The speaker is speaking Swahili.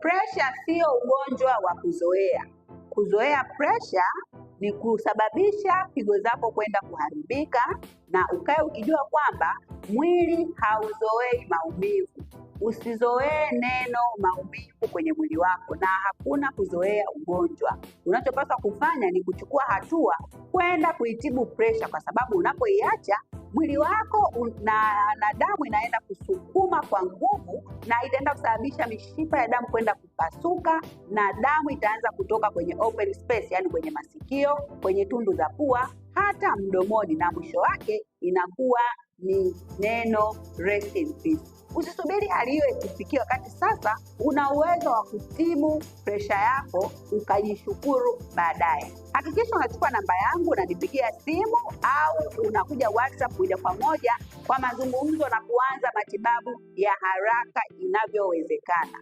Presha sio ugonjwa wa kuzoea. Kuzoea presha ni kusababisha figo zako kwenda kuharibika, na ukae ukijua kwamba mwili hauzoei maumivu. Usizoee neno maumivu kwenye mwili wako, na hakuna kuzoea ugonjwa. Unachopaswa kufanya ni kuchukua hatua kwenda kuitibu presha, kwa sababu unapoiacha mwili wako na damu inaenda kusukuma kwa nguvu, na itaenda kusababisha mishipa ya damu kwenda kupasuka, na damu itaanza kutoka kwenye open space, yani kwenye masikio, kwenye tundu za pua, hata mdomoni, na mwisho wake inakuwa ni neno rest in peace. Usisubiri hali hiyo ikufikie, wakati sasa una uwezo wa kutibu presha yako ukajishukuru baadaye. Hakikisha unachukua namba yangu unanipigia simu, au unakuja WhatsApp moja kwa moja kwa mazungumzo na kuanza matibabu ya haraka inavyowezekana.